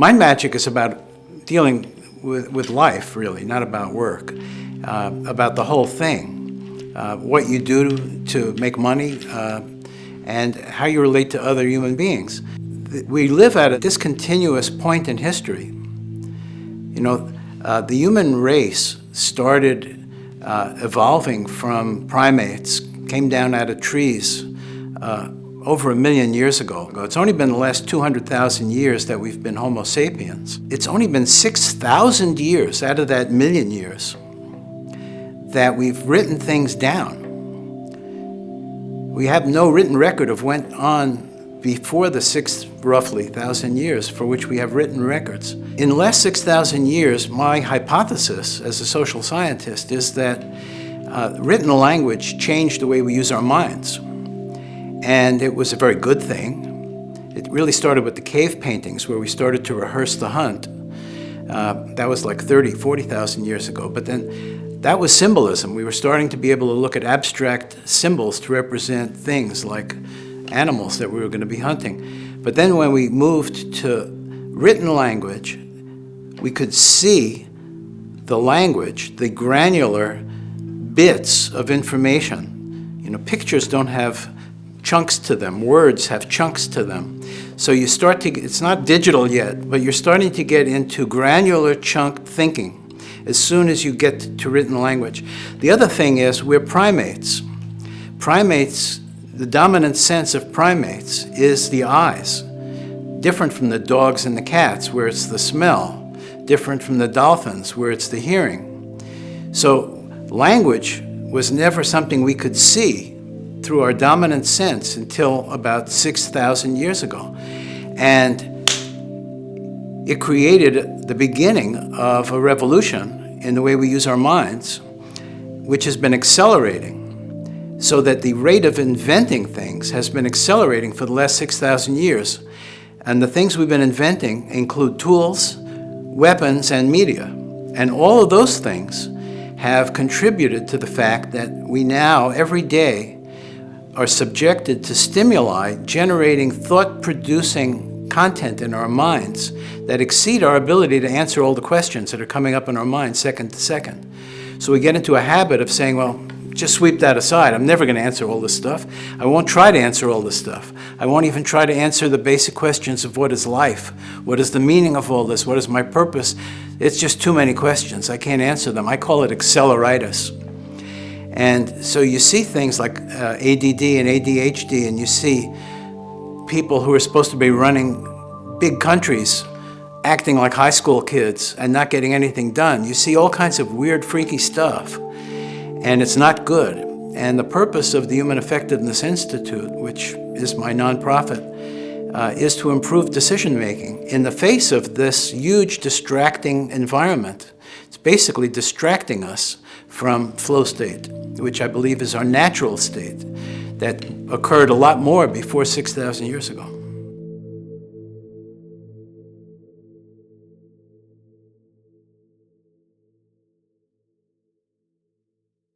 Mind magic is about dealing with life, really, not about work, about the whole thing, what you do to make money, and how you relate to other human beings. We live at a discontinuous point in history. You know, the human race started evolving from primates, came down out of trees over 1 million years ago. It's only been the last 200,000 years that we've been Homo sapiens. It's only been 6,000 years out of that 1 million years that we've written things down. We have no written record of what went on before the roughly 1,000 years for which we have written records. In the last 6,000 years, my hypothesis as a social scientist is that written language changed the way we use our minds. And it was a very good thing. It really started with the cave paintings where we started to rehearse the hunt. That was like 40,000 years ago. But then that was symbolism. We were starting to be able to look at abstract symbols to represent things like animals that we were going to be hunting. But then when we moved to written language, we could see the language, the granular bits of information. You know, pictures don't have chunks to them. Words have chunks to them. So you start to, it's not digital yet, but you're starting to get into granular chunk thinking as soon as you get to written language. The other thing is we're primates. Primates, the dominant sense of primates is the eyes. Different from the dogs and the cats where it's the smell. Different from the dolphins where it's the hearing. So language was never something we could see through our dominant sense until about 6,000 years ago. And it created the beginning of a revolution in the way we use our minds, which has been accelerating, so that the rate of inventing things has been accelerating for the last 6,000 years. And the things we've been inventing include tools, weapons, and media. And all of those things have contributed to the fact that we now, every day, are subjected to stimuli generating thought-producing content in our minds that exceed our ability to answer all the questions that are coming up in our minds second to second. So we get into a habit of saying, well, just sweep that aside. I'm never going to answer all this stuff. I won't try to answer all this stuff. I won't even try to answer the basic questions of what is life? What is the meaning of all this? What is my purpose? It's just too many questions. I can't answer them. I call it Acceleritis. And so you see things like ADD and ADHD, and you see people who are supposed to be running big countries acting like high school kids and not getting anything done. You see all kinds of weird, freaky stuff, and it's not good. And the purpose of the Human Effectiveness Institute, which is my nonprofit, is to improve decision-making in the face of this huge distracting environment. It's basically distracting us from flow state, which I believe is our natural state that occurred a lot more before 6,000 years ago.